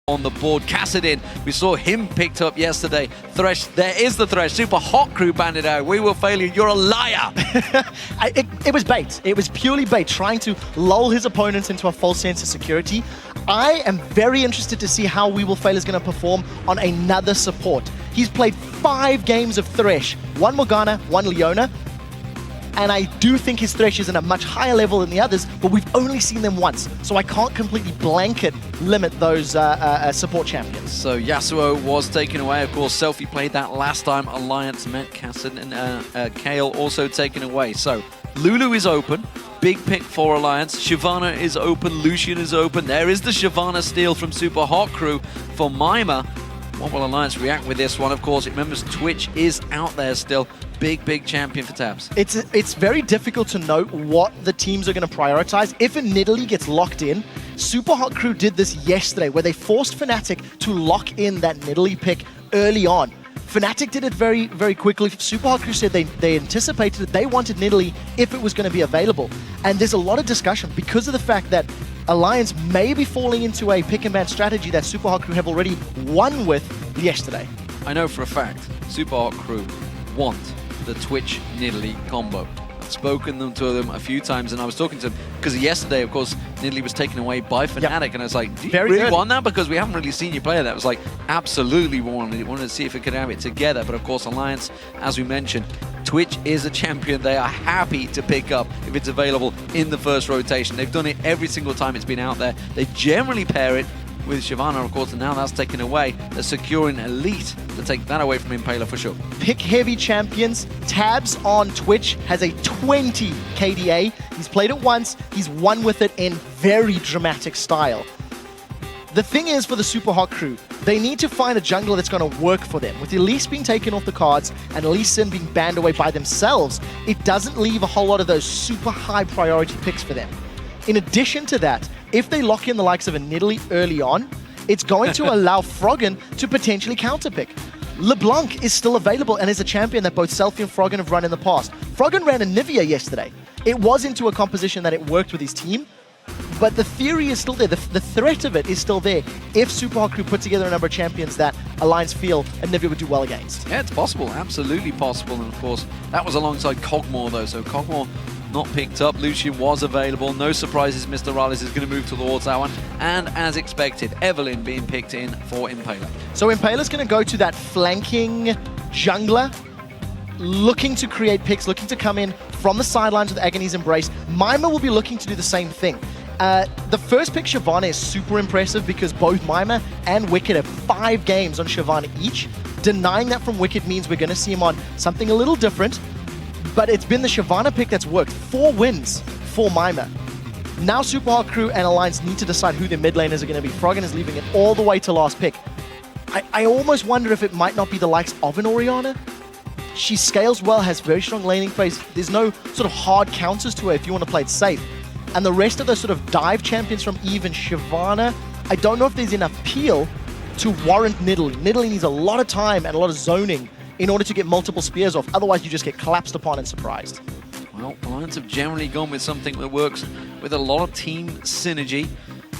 on the board. Kassadin, we saw him picked up yesterday. Thresh, there is the Thresh. Super Hot Crew banded out. We will fail you. You're a liar. It was bait. It was purely bait, trying to lull his opponents into a false sense of security. I am very interested to see how We Will Fail is going to perform on another support. He's played 5 games of Thresh, 1 Morgana, 1 Leona. And I do think his Thresh is in a much higher level than the others, but we've only seen them once, so I can't completely blanket limit those support champions. So Yasuo was taken away. Of course, Selfie played that last time. Alliance met Kassadin and Kale also taken away. So Lulu is open. Big pick for Alliance. Shyvana is open. Lucian is open. There is the Shyvana steal from Super Hot Crew for Mima. What will Alliance react with this one? Of course, it remembers Twitch is out there still. Big champion for Tabs. It's very difficult to know what the teams are going to prioritize. If a Nidalee gets locked in, Super Hot Crew did this yesterday, where they forced Fnatic to lock in that Nidalee pick early on. Fnatic did it very quickly. Super Hot Crew said they anticipated it. They wanted Nidalee if it was going to be available. And there's a lot of discussion because of the fact that Alliance may be falling into a pick and ban strategy that Super Hot Crew have already won with yesterday. I know for a fact Super Hot Crew want the Twitch Nidalee combo. I've spoken to them a few times, and I was talking to them because yesterday, of course, Nidalee was taken away by Fnatic, and I was like, do you really want that? Because we haven't really seen you play that. It was like, absolutely wanted to see if we could have it together. But of course, Alliance, as we mentioned, Twitch is a champion they are happy to pick up if it's available in the first rotation. They've done it every single time it's been out there. They generally pair it with Shyvana, of course, and now that's taken away. They're securing Elite to take that away from Impaler for sure. Pick-heavy champions. Tabs on Twitch has a 20 KDA. He's played it once. He's won with it in very dramatic style. The thing is, for the Super Hot Crew, they need to find a jungler that's going to work for them. With Elise being taken off the cards and Lee Sin being banned away by themselves, it doesn't leave a whole lot of those super high priority picks for them. In addition to that, if they lock in the likes of a Nidalee early on, it's going to allow Froggen to potentially counterpick. LeBlanc is still available and is a champion that both Selfie and Froggen have run in the past. Froggen ran a Nivea yesterday. It was into a composition that it worked with his team, but the theory is still there. The threat of it is still there if Super Hot Crew put together a number of champions that Alliance feel and Nivea would do well against. Yeah, it's possible. Absolutely possible. And of course, that was alongside Cogmore, though. So Cogmore not picked up. Lucian was available. No surprises, Mr. Rallis is going to move towards that one. And as expected, Evelyn being picked in for Impaler. So Impaler's going to go to that flanking jungler, looking to create picks, looking to come in from the sidelines with Agony's Embrace. Mima will be looking to do the same thing. The first pick, Shyvana, is super impressive because both Mima and Wicked have 5 games on Shyvana each. Denying that from Wicked means we're going to see him on something a little different. But it's been the Shyvana pick that's worked. 4 wins for Mima. Now Super Hot Crew and Alliance need to decide who their mid laners are going to be. Froggen is leaving it all the way to last pick. I almost wonder if it might not be the likes of an Orianna. She scales well, has very strong laning phase. There's no sort of hard counters to her if you want to play it safe. And the rest of those sort of dive champions from Eve and Shyvana, I don't know if there's enough peel to warrant Nidalee. Nidalee needs a lot of time and a lot of zoning in order to get multiple spears off. Otherwise, you just get collapsed upon and surprised. Well, Alliance have generally gone with something that works with a lot of team synergy.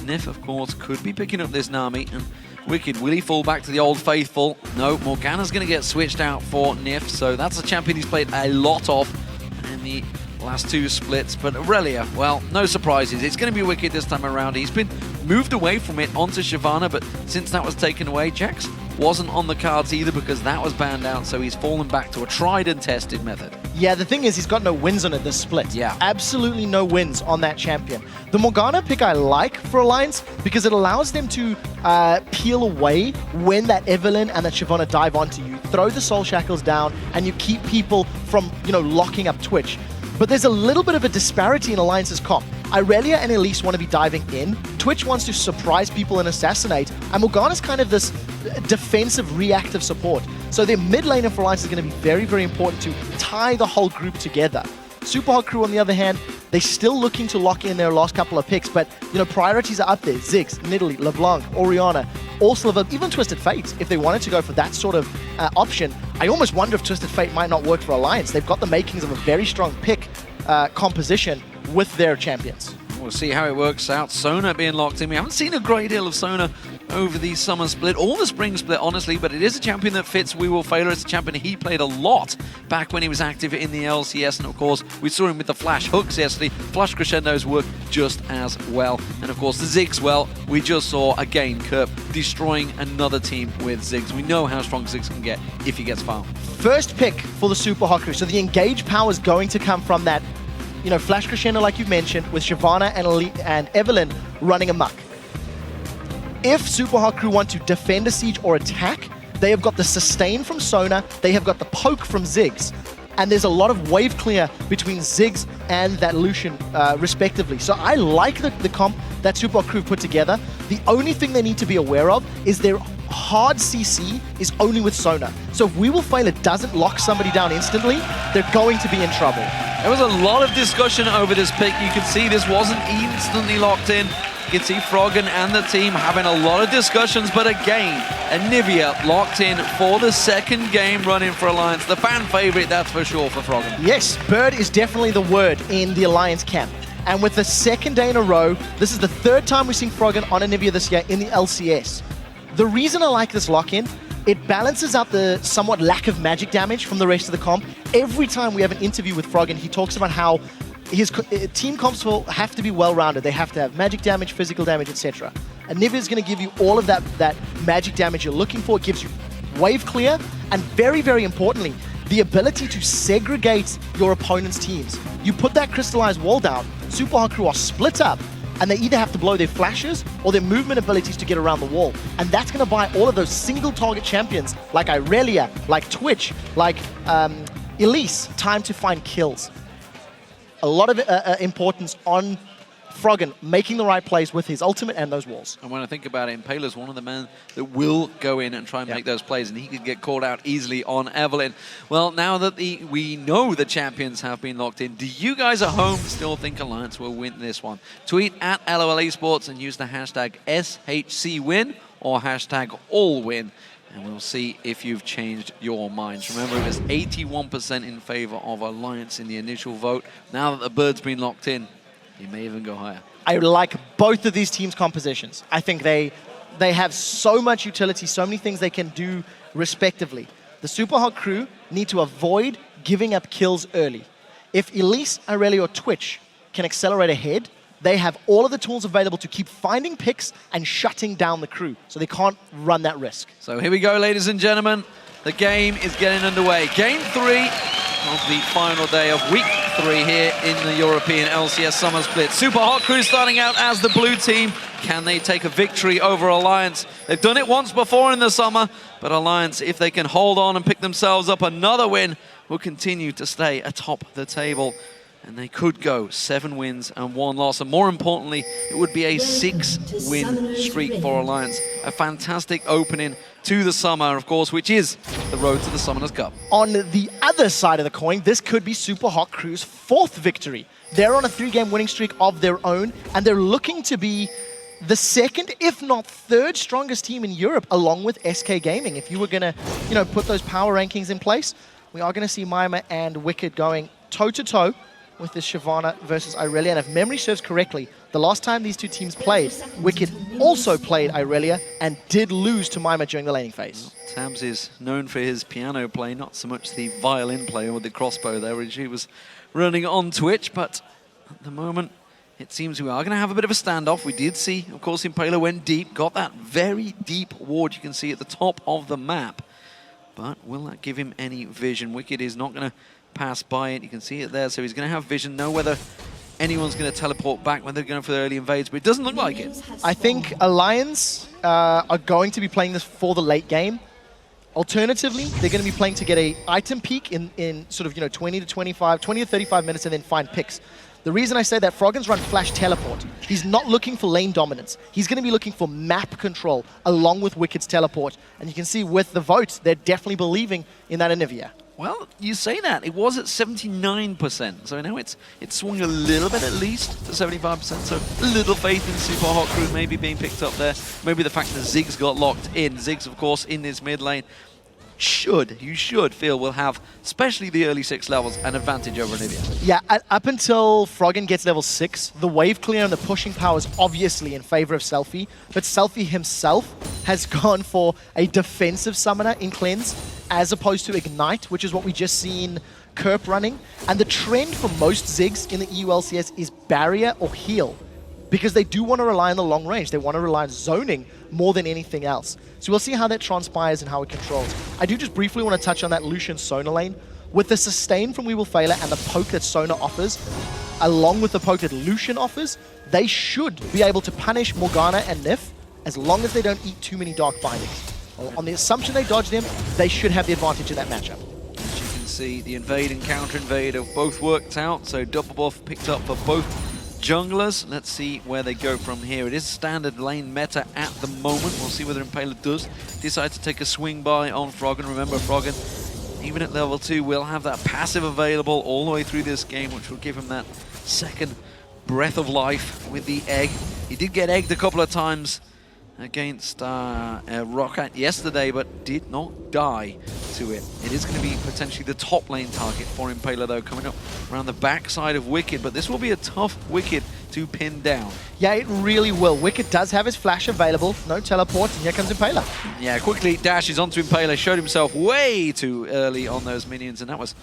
Nif, of course, could be picking up this Nami. And Wicked, will he fall back to the old faithful? No, Morgana's going to get switched out for Nif. So that's a champion he's played a lot of in the last 2 splits. But Aurelia, well, no surprises. It's going to be Wicked this time around. He's been moved away from it onto Shyvana, but since that was taken away, Jax wasn't on the cards either because that was banned out, so he's fallen back to a tried and tested method. Yeah, the thing is, he's got no wins on it this split. Yeah. Absolutely no wins on that champion. The Morgana pick I like for Alliance because it allows them to peel away when that Evelyn and that Shyvana dive onto you, throw the Soul Shackles down, and you keep people from, locking up Twitch. But there's a little bit of a disparity in Alliance's comp. Irelia and Elise want to be diving in. Twitch wants to surprise people and assassinate. And Morgana's kind of this defensive, reactive support. So their mid laner for Alliance is going to be very, very important to tie the whole group together. Super Hot Crew, on the other hand, they're still looking to lock in their last couple of picks, but priorities are up there. Ziggs, Nidalee, LeBlanc, Orianna, all still available. Even Twisted Fate, if they wanted to go for that sort of option. I almost wonder if Twisted Fate might not work for Alliance. They've got the makings of a very strong pick composition with their champions. We'll see how it works out. Sona being locked in. We haven't seen a great deal of Sona over the summer split, or the spring split, honestly, but it is a champion that fits We Will Failure. It's a champion he played a lot back when he was active in the LCS, and of course, we saw him with the flash hooks yesterday. Flash crescendos work just as well. And of course, the Ziggs, well, we just saw again Kerp destroying another team with Ziggs. We know how strong Ziggs can get if he gets fouled. First pick for the Super Hot Crew. So the engage power is going to come from that, flash crescendo like you've mentioned, with Shyvana and Evelyn running amok. If Super Hot Crew want to defend a siege or attack, they have got the sustain from Sona, they have got the poke from Ziggs, and there's a lot of wave clear between Ziggs and that Lucian, respectively. So I like the comp that Super Hot Crew put together. The only thing they need to be aware of is their hard CC is only with Sona. So if We Will Fail it doesn't lock somebody down instantly, they're going to be in trouble. There was a lot of discussion over this pick. You can see this wasn't instantly locked in. You can see Froggen and the team having a lot of discussions, but again, Anivia locked in for the second game running for Alliance. The fan favorite, that's for sure, for Froggen. Yes, Bird is definitely the word in the Alliance camp. And with the second day in a row, this is the third time we've seen Froggen on Anivia this year in the LCS. The reason I like this lock-in, it balances out the somewhat lack of magic damage from the rest of the comp. Every time we have an interview with Froggen, he talks about how his team comps will have to be well-rounded. They have to have magic damage, physical damage, etc. Anivia is going to give you all of that magic damage you're looking for. It gives you wave clear, and very, very importantly, the ability to segregate your opponent's teams. You put that crystallized wall down, Super Hot Crew are split up, and they either have to blow their flashes or their movement abilities to get around the wall. And that's going to buy all of those single-target champions like Irelia, like Twitch, like Elise, time to find kills. A lot of importance on Froggen making the right plays with his ultimate and those walls. And when I think about it, Impaler's one of the men that will go in and try and make those plays, and he could get called out easily on Evelyn. Well, now that we know the champions have been locked in, do you guys at home still think Alliance will win this one? Tweet at LOL Esports and use the hashtag SHCWin or hashtag AllWin. And we'll see if you've changed your minds. Remember, it was 81% in favor of Alliance in the initial vote. Now that the Bird's been locked in, you may even go higher. I like both of these teams' compositions. I think they have so much utility, so many things they can do respectively. The Super Hot Crew need to avoid giving up kills early. If Elise, Irelia, or Twitch can accelerate ahead, they have all of the tools available to keep finding picks and shutting down the crew, so they can't run that risk. So here we go, ladies and gentlemen. The game is getting underway. Game 3 of the final day of week 3 here in the European LCS Summer Split. Super Hot Crew starting out as the blue team. Can they take a victory over Alliance? They've done it once before in the summer, but Alliance, if they can hold on and pick themselves up another win, will continue to stay atop the table. And they could go 7 wins and 1 loss. And more importantly, it would be a 6-win streak for Alliance. A fantastic opening to the summer, of course, which is the road to the Summoners Cup. On the other side of the coin, this could be Super Hot Crew's 4th victory. They're on a 3-game winning streak of their own, and they're looking to be the 2nd, if not 3rd strongest team in Europe, along with SK Gaming. If you were going to, put those power rankings in place, we are going to see Mima and Wicked going toe-to-toe with this Shyvana versus Irelia. And if memory serves correctly, the last time these two teams played, Wicked also played Irelia and did lose to Mima during the laning phase. Well, Tabs is known for his piano play, not so much the violin play or the crossbow there, which he was running on Twitch. But at the moment, it seems we are going to have a bit of a standoff. We did see, of course, Impaler went deep, got that very deep ward you can see at the top of the map. But will that give him any vision? Wicked is not going to pass by it. You can see it there, so he's going to have vision, know whether anyone's going to teleport back, when they're going for the early invades, but it doesn't look like it. I think Alliance are going to be playing this for the late game. Alternatively, they're going to be playing to get a item peak in sort of 20 to 35 minutes and then find picks. The reason I say that, Froggen's run flash teleport. He's not looking for lane dominance. He's going to be looking for map control along with Wicked's teleport. And you can see with the votes, they're definitely believing in that Anivia. Well, you say that. It was at 79%. So now it's swung a little bit at least to 75%. So a little faith in Super Hot Crew maybe being picked up there. Maybe the fact that Ziggs got locked in. Ziggs, of course, in this mid lane. you should feel will have, especially the early 6 levels, an advantage over Nivea. Yeah, up until Froggen gets level 6, the wave clear and the pushing power is obviously in favor of Selfie, but Selfie himself has gone for a defensive summoner in Cleanse as opposed to Ignite, which is what we just seen Kerp running. And the trend for most Ziggs in the EU LCS is barrier or heal, because they do want to rely on the long range. They want to rely on zoning more than anything else. So we'll see how that transpires and how it controls. I do just briefly want to touch on that Lucian Sona lane. With the sustain from We Will Fail It and the poke that Sona offers, along with the poke that Lucian offers, they should be able to punish Morgana and Nif as long as they don't eat too many Dark Bindings. Well, on the assumption they dodge them, they should have the advantage in that matchup. As you can see, the invade and counter invade have both worked out, so double buff picked up for both junglers. Let's see where they go from here. It is standard lane meta at the moment. We'll see whether Impaler does decide to take a swing by on Froggen. Remember, Froggen, even at level 2, will have that passive available all the way through this game, which will give him that second breath of life with the egg. He did get egged a couple of times against Roccat yesterday, but did not die to it. It is going to be potentially the top lane target for Impaler, though, coming up around the backside of Wicked, but this will be a tough Wicked to pin down. Yeah, it really will. Wicked does have his flash available, no teleport, and here comes Impaler. Yeah, quickly dashes onto Impaler, showed himself way too early on those minions, and that was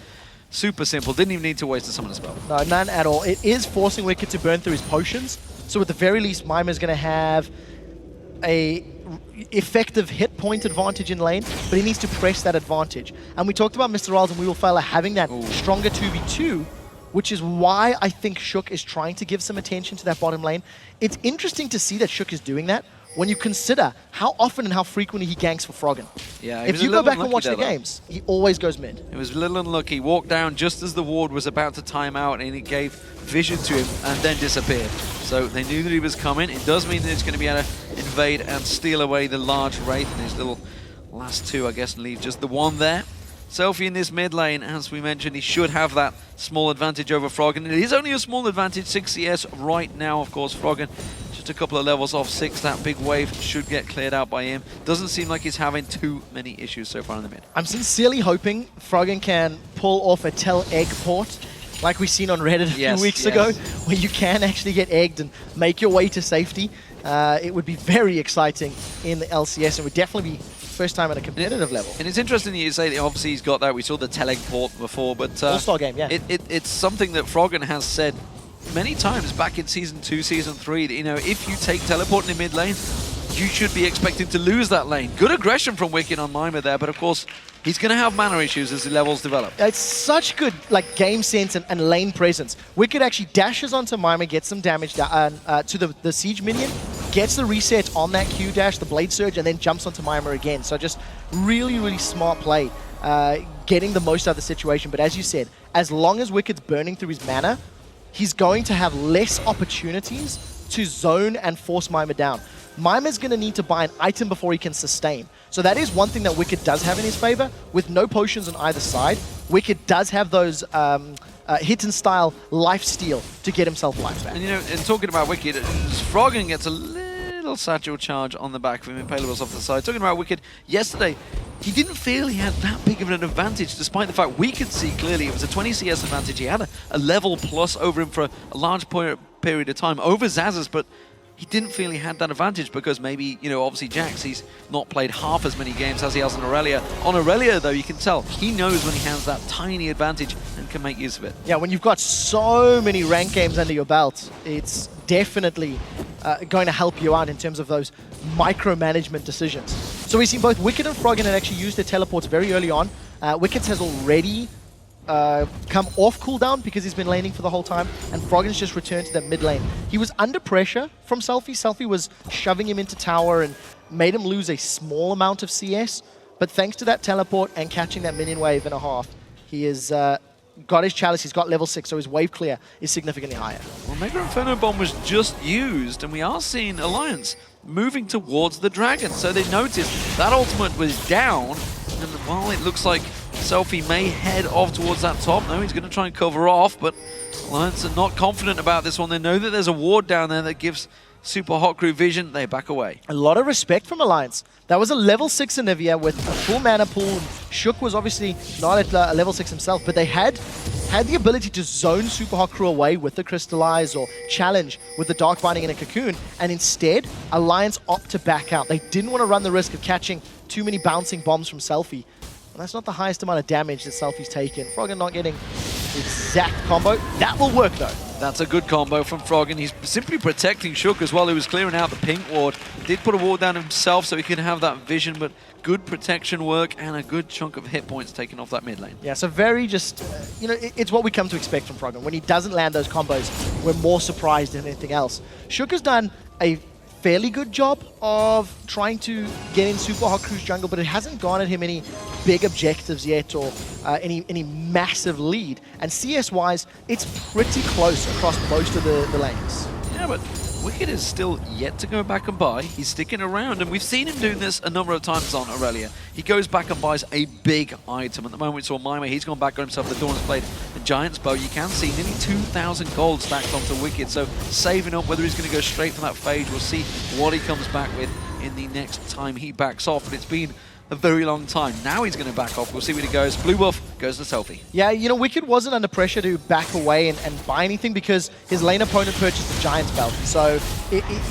super simple. Didn't even need to waste a summon spell. No, none at all. It is forcing Wicked to burn through his potions, so at the very least, Mimer's going to have a effective hit point advantage in lane, but he needs to press that advantage. And we talked about Mr. Riles and We Will Fail having that stronger 2v2, which is why I think Shook is trying to give some attention to that bottom lane. It's interesting to see that Shook is doing that when you consider how often and how frequently he ganks for Froggen. Yeah, if you go back and watch the games, he always goes mid. It was a little unlucky. Walked down just as the ward was about to time out, and it gave vision to him and then disappeared. So they knew that he was coming. It does mean that it's going to be able to invade and steal away the large Wraith and his little last 2, I guess, and leave just the 1 there. Selfie in this mid lane, as we mentioned, he should have that small advantage over Froggen. It is only a small advantage, 6 CS right now, of course. Froggen just a couple of levels off 6. That big wave should get cleared out by him. Doesn't seem like he's having too many issues so far in the mid. I'm sincerely hoping Froggen can pull off a tell egg port like we've seen on Reddit a few weeks ago, where you can actually get egged and make your way to safety. It would be very exciting in the LCS, and would definitely be first time at a competitive level. And it's interesting that you say that obviously he's got that. We saw the Teleg port before, but All-Star game, yeah. It's something that Froggen has said many times back in Season 2, Season 3, that, you know, if you take teleport in the mid lane, you should be expecting to lose that lane. Good aggression from Wicked on Mimer there, but of course, he's going to have mana issues as the levels develop. It's such good game sense and lane presence. Wicked actually dashes onto Mimer, gets some damage to the Siege minion, gets the reset on that Q dash, the Blade Surge, and then jumps onto Mimer again. So just really, really smart play, getting the most out of the situation. But as you said, as long as Wicked's burning through his mana, he's going to have less opportunities to zone and force Mimer down. Mimer's going to need to buy an item before he can sustain. So that is one thing that Wicked does have in his favor. With no potions on either side, Wicked does have those hit and style life steal to get himself life back. And you know, in talking about Wicked, Froggen gets a little satchel charge on the back of him. Impaler was off the side. Talking about Wicked, yesterday, he didn't feel he had that big of an advantage, despite the fact we could see clearly it was a 20 CS advantage. He had a level plus over him for a large period of time over Zazas, but he didn't feel he had that advantage because maybe, you know, obviously Jax, he's not played half as many games as he has on Aurelia. On Aurelia, though, you can tell he knows when he has that tiny advantage and can make use of it. Yeah, when you've got so many ranked games under your belt, it's definitely going to help you out in terms of those micromanagement decisions. So we've seen both Wicked and Froggen had actually used their teleports very early on. Wicked has already come off cooldown because he's been laning for the whole time, and Froggen's just returned to the mid lane. He was under pressure from Selfie. Selfie was shoving him into tower and made him lose a small amount of CS, but thanks to that teleport and catching that minion wave and a half, he has got his chalice, he's got level 6, so his wave clear is significantly higher. Well, Mega Inferno Bomb was just used, and we are seeing Alliance moving towards the dragon, so they noticed that ultimate was down, and while it looks like Selfie may head off towards that top. No, he's going to try and cover off, but Alliance are not confident about this one. They know that there's a ward down there that gives Super Hot Crew vision, they back away. A lot of respect from Alliance. That was a level 6 Anivia with a full mana pool. Shook was obviously not at a level 6 himself, but they had the ability to zone Super Hot Crew away with the Crystallize or challenge with the Dark Binding in a Cocoon, and instead, Alliance opt to back out. They didn't want to run the risk of catching too many bouncing bombs from Selfie. And that's not the highest amount of damage that Selfie's taken. Froggen not getting the exact combo. That will work though. That's a good combo from Froggen. He's simply protecting Shook as well, who was clearing out the pink ward. Did put a ward down himself so he could have that vision, but good protection work and a good chunk of hit points taken off that mid lane. Yeah, so very just, you know, it's what we come to expect from Froggen. When he doesn't land those combos, we're more surprised than anything else. Shook has done a fairly good job of trying to get in Super Hot Crew's jungle, but it hasn't garnered him any big objectives yet or any massive lead. And CS-wise, it's pretty close across most of the lanes. Yeah, but Wicked is still yet to go back and buy. He's sticking around, and we've seen him doing this a number of times on Aurelia. He goes back and buys a big item. At the moment we saw Mime, he's gone back, got himself the Dawn's Blade, the Giant's Bow. You can see nearly 2,000 gold stacked onto Wicked, so saving up whether he's going to go straight for that Phage. We'll see what he comes back with in the next time he backs off, but it's been a very long time. Now he's going to back off. We'll see where he goes. Blue buff goes to Selfie. Yeah, you know, Wicked wasn't under pressure to back away and buy anything because his lane opponent purchased the Giant's Belt. So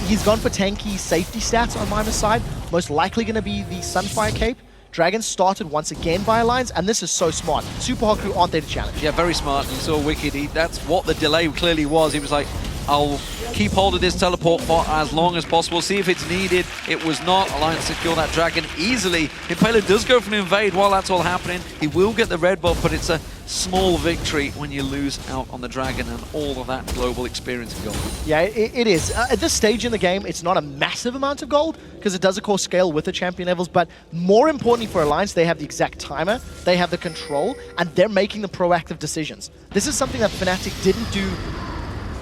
he's gone for tanky safety stats on Mimer's side. Most likely going to be the Sunfire Cape. Dragon started once again by Alliance, and this is so smart. Super Hot Crew aren't there to challenge. Yeah, very smart. You saw Wicked. That's what the delay clearly was. He was like, I'll keep hold of this teleport for as long as possible, see if it's needed. It was not. Alliance secure that dragon easily. Impaler does go for an invade while that's all happening. He will get the red buff, but it's a small victory when you lose out on the dragon and all of that global experience of gold. Yeah, it is. At this stage in the game, it's not a massive amount of gold because it does, of course, scale with the champion levels, but more importantly for Alliance, they have the exact timer, they have the control, and they're making the proactive decisions. This is something that Fnatic didn't do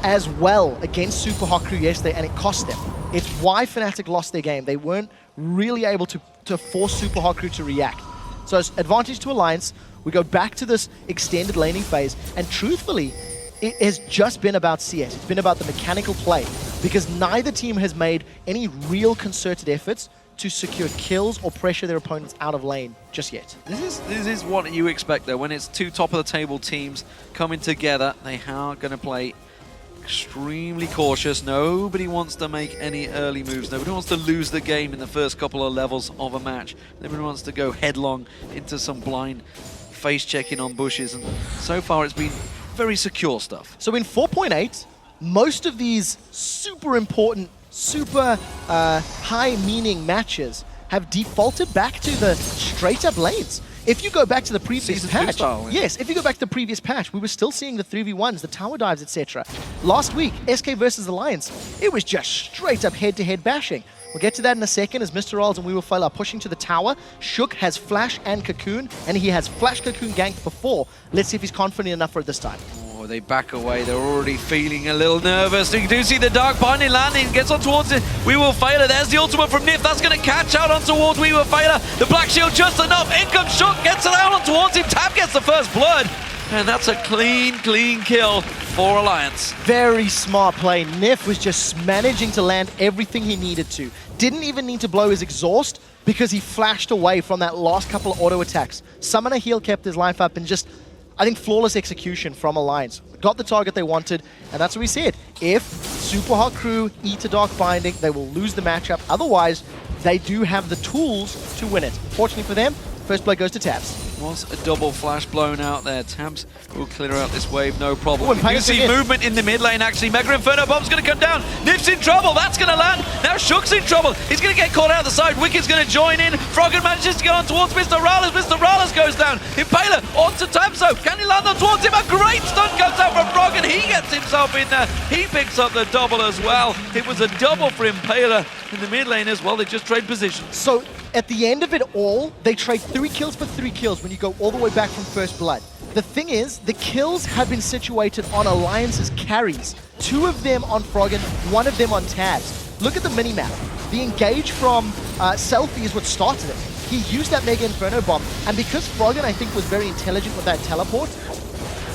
as well against Super Hot Crew yesterday, and it cost them. It's why Fnatic lost their game. They weren't really able to force Super Hot Crew to react. So it's advantage to Alliance. We go back to this extended laning phase, and truthfully, it has just been about CS. It's been about the mechanical play, because neither team has made any real concerted efforts to secure kills or pressure their opponents out of lane just yet. This is what you expect, though. When it's two top-of-the-table teams coming together, they are going to play extremely cautious. Nobody wants to make any early moves. Nobody wants to lose the game in the first couple of levels of a match. Nobody wants to go headlong into some blind face checking on bushes. And so far, it's been very secure stuff. So in 4.8, most of these super important, super high meaning matches have defaulted back to the straight up lanes. If you go back to the previous patch, yes, if you go back to the previous patch, we were still seeing the 3v1s, the tower dives, etc. Last week, SK versus Alliance, it was just straight up head-to-head bashing. We'll get to that in a second as Mr. Rolls and We Will Fail are pushing to the tower. Shook has Flash and Cocoon, and he has Flash Cocoon ganked before. Let's see if he's confident enough for it this time. Oh, they back away. They're already feeling a little nervous. You do see the Dark Binding landing. Gets on towards it. We Will Fail it. There's the ultimate from Nif. That's going to catch out on towards We Will Fail it. The Black Shield just enough. In comes Shook. Gets it out on towards him. Tab gets the first blood. And that's a clean kill for Alliance. Very smart play. Nif was just managing to land everything he needed to. Didn't even need to blow his exhaust because he flashed away from that last couple of auto attacks. Summoner heal kept his life up and just, I think, flawless execution from Alliance. Got the target they wanted, and that's what we said. If Super Hot Crew eat a Dark Binding, they will lose the matchup. Otherwise, they do have the tools to win it. Fortunately for them, first blood goes to Tabs. Was a double flash blown out there. Tabs will clear out this wave, no problem. Oh, you see movement in the mid lane, actually. Mega Inferno Bomb's going to come down. Nif's in trouble. That's going to land. Now Shook's in trouble. He's going to get caught out the side. Wicked's going to join in. Froggen manages to get on towards Mr. Rallis. Mr. Rallis goes down. Impaler onto Tabzo. Can he land on towards him? A great stun comes out from Froggen. He gets himself in there. He picks up the double as well. It was a double for Impaler in the mid lane as well. They just trade positions. So at the end of it all, they trade 3 kills for 3 kills when you go all the way back from first blood. The thing is, the kills have been situated on Alliance's carries. 2 of them on Froggen, 1 of them on Tabs. Look at the minimap. The engage from Selfie is what started it. He used that Mega Inferno Bomb, and because Froggen, I think, was very intelligent with that teleport,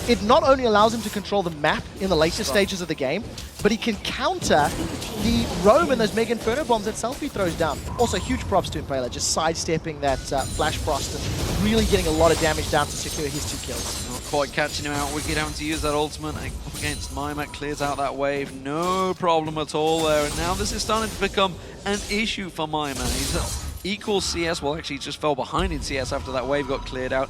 it not only allows him to control the map in the later stages of the game, but he can counter the roam and those Mega Inferno bombs that Selfie throws down. Also, huge props to Impaler, just sidestepping that Flash Frost and really getting a lot of damage down to secure his 2 kills. Not quite catching him out. Wicked having to use that ultimate up against Mima, clears out that wave. No problem at all there. And now this is starting to become an issue for Mima. He's at equal CS. Well, actually, he just fell behind in CS after that wave got cleared out.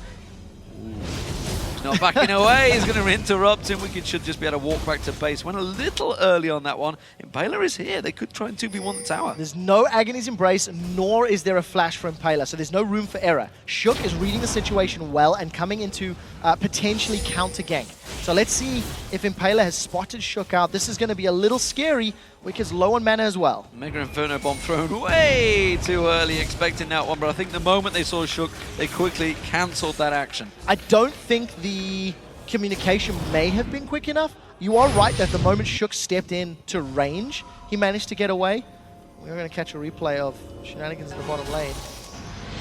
He's not backing away. He's going to interrupt him. Wicked should just be able to walk back to base. Went a little early on that one. Impaler is here. They could try and 2v1 the tower. There's no Agony's Embrace, nor is there a flash for Impaler, so there's no room for error. Shook is reading the situation well and coming into potentially counter gank. So let's see if Impaler has spotted Shook out. This is going to be a little scary. Wicked's low on mana as well. Mega Inferno bomb thrown way too early, expecting that one, but I think the moment they saw Shook, they quickly cancelled that action. I don't think the communication may have been quick enough. You are right that the moment Shook stepped in to range, he managed to get away. We're going to catch a replay of shenanigans in the bottom lane.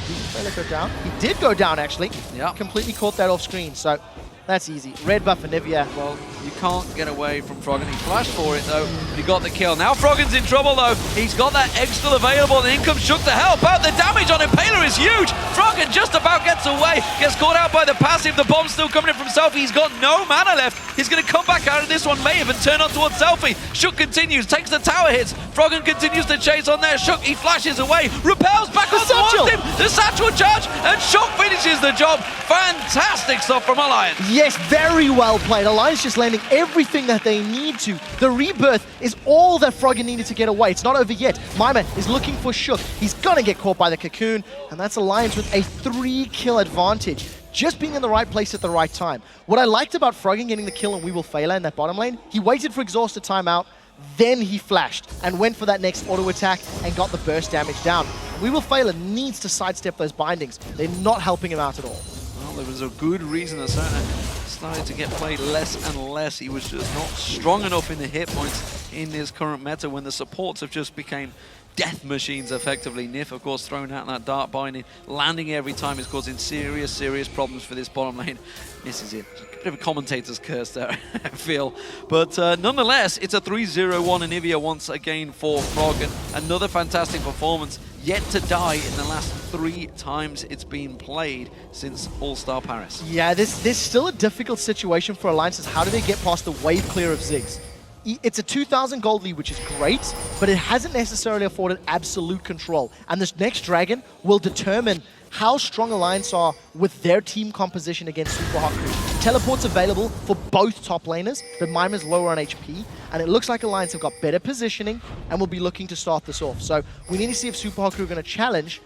Did Impaler go down? He did go down, actually. Yeah. Completely caught that off screen, so that's easy. Red buff for Nivea. Well, you can't get away from Froggen. He flashed for it, though, but he got the kill. Now Froggen's in trouble, though. He's got that egg still available, and in comes Shook to help out. The damage on Impaler is huge. Froggen just about gets away, gets caught out by the passive. The bomb's still coming in from Selfie. He's got no mana left. He's going to come back out of this one, may even turn on towards Selfie. Shook continues, takes the tower hits. Froggen continues to chase on there. Shook, he flashes away, repels back on towards him. The satchel charge, and Shook finishes the job. Fantastic stuff from Alliance. Yes, very well played. Alliance just landing everything that they need to. The rebirth is all that Froggen needed to get away. It's not over yet. Mima is looking for Shook. He's gonna get caught by the cocoon, and that's Alliance with a 3-kill advantage. Just being in the right place at the right time. What I liked about Froggen getting the kill on We Will Fail in that bottom lane, he waited for exhaust to time out, then he flashed and went for that next auto attack and got the burst damage down. We Will Fail needs to sidestep those bindings. They're not helping him out at all. Well, there was a good reason that Sana started to get played less and less. He was just not strong enough in the hit points in his current meta when the supports have just became death machines, effectively. Nif, of course, throwing out that dart binding, landing every time is causing serious, serious problems for this bottom lane. Misses it. A bit of a commentator's curse there, I feel. But nonetheless, it's a 3-0-1 Anivia once again for Froggen. Another fantastic performance, yet to die in the last 3 times it's been played since All-Star Paris. Yeah, there's still a difficult situation for Alliances. How do they get past the wave clear of Ziggs? It's a 2,000 gold lead, which is great, but it hasn't necessarily afforded absolute control. And this next dragon will determine how strong Alliance are with their team composition against Super Hot Crew. Teleport's available for both top laners, but Mima's lower on HP, and it looks like Alliance have got better positioning and will be looking to start this off. So we need to see if Super Hot Crew are going to challenge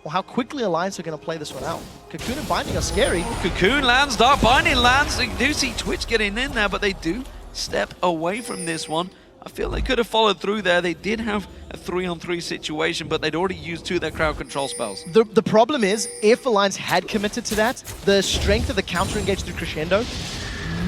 or how quickly Alliance are going to play this one out. Cocoon and Binding are scary. Cocoon lands, Dark Binding lands. You do see Twitch getting in there, but they do step away from this one. I feel they could have followed through there. They did have a 3-on-3 situation, but they'd already used 2 of their crowd control spells. The problem is, if Alliance had committed to that, the strength of the counter-engage through Crescendo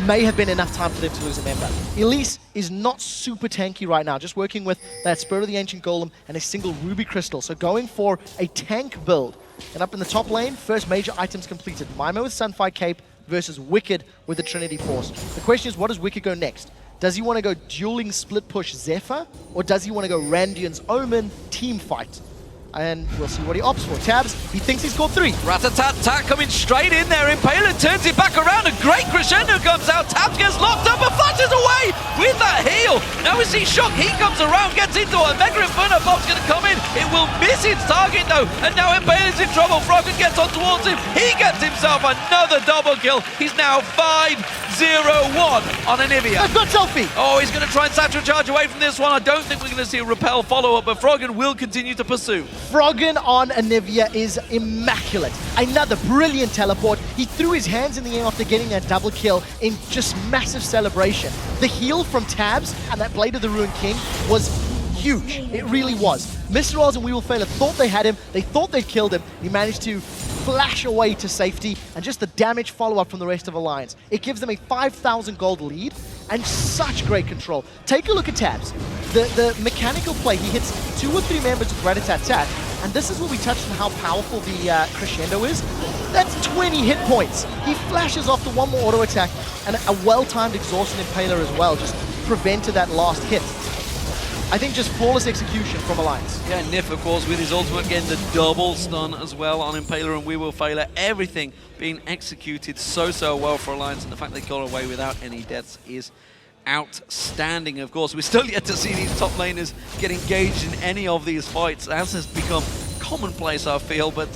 may have been enough time for them to lose a member. Elise is not super tanky right now, just working with that Spirit of the Ancient Golem and a single Ruby Crystal. So going for a tank build. And up in the top lane, first major items completed. Mima with Sunfire Cape versus Wicked with the Trinity Force. The question is, what does Wicked go next? Does he want to go dueling split push Zephyr, or does he want to go Randian's Omen team fight? And we'll see what he opts for. Tabs, he thinks he's scored 3. Rat-a-tat-tat coming straight in there. Impaler turns it back around. A great crescendo comes out. Tabs gets locked up and flashes away with that heal. Now we see Shock. He comes around, gets into a Mega Inferno bomb's going to come in. It will miss its target though. And now Impaler's in trouble. Froggen gets on towards him. He gets himself another double kill. He's now 5-0-1 on Anivia. I've got Selfie. Oh, he's going to try and satchel charge away from this one. I don't think we're going to see a repel follow-up, but Froggen will continue to pursue. Froggen on Anivia is immaculate. Another brilliant teleport. He threw his hands in the air after getting that double kill in just massive celebration. The heal from Tabs and that Blade of the Ruined King was huge. It really was. Mr. Oz and We Will Fail thought they had him. They thought they'd killed him. He managed to flash away to safety, and just the damage follow-up from the rest of Alliance. It gives them a 5,000 gold lead and such great control. Take a look at Tabs. The mechanical play, he hits 2 or 3 members with Rat-a-tat-tat, And this is where we touched on how powerful the crescendo is. That's 20 hit points. He flashes off the one more auto attack, and a well-timed exhaustion impaler as well, just prevented that last hit. I think just flawless execution from Alliance. Yeah, Nif, of course, with his ultimate getting the double stun as well on Impaler and We Will Failure. Everything being executed so well for Alliance, and the fact they got away without any deaths is outstanding. Of course, we're still yet to see these top laners get engaged in any of these fights, as has become commonplace, I feel, but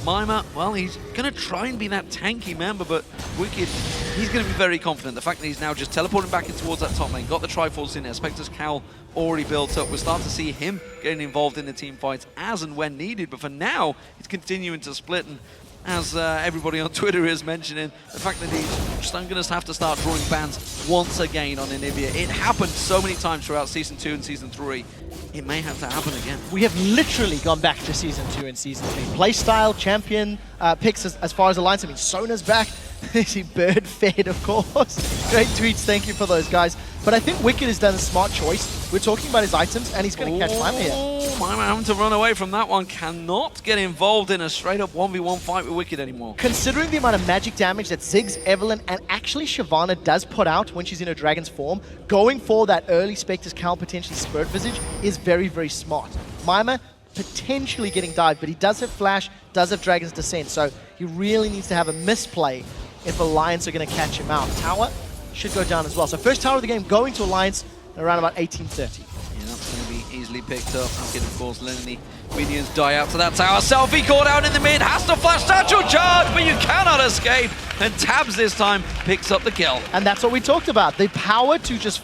Mima, well, he's going to try and be that tanky member, but Wicked, he's going to be very confident. The fact that he's now just teleporting back in towards that top lane, got the Triforce in there, Spectre's Cowl already built up. We'll start to see him getting involved in the team fights as and when needed, but for now, he's continuing to split, and as everybody on Twitter is mentioning, the fact that he's just going to have to start drawing bans once again on Anivia. It happened so many times throughout Season 2 and Season 3. It may have to happen again. We have literally gone back to Season 2 and Season 3. Playstyle, champion picks as far as Alliance. I mean, Sona's back. He bird fed, of course. Great tweets, thank you for those, guys. But I think Wicked has done a smart choice. We're talking about his items, and he's going to catch Mima here. Mima having to run away from that one. Cannot get involved in a straight-up 1v1 fight with Wicked anymore. Considering the amount of magic damage that Ziggs, Evelynn, and actually Shyvana does put out when she's in her dragon's form, going for that early Spectre's Cowl, potentially Spirit Visage, is very smart. Mima potentially getting dived, but he does have Flash, does have Dragon's Descent, so he really needs to have a misplay if Alliance are going to catch him out. Tower should go down as well. So first tower of the game going to Alliance around about 1830. Yeah, that's going to be easily picked up. Wicked, of course, letting the minions die out to that tower. Selfie caught out in the mid, has to flash satchel charge, but you cannot escape. And Tabs this time picks up the kill. And that's what we talked about. The power to just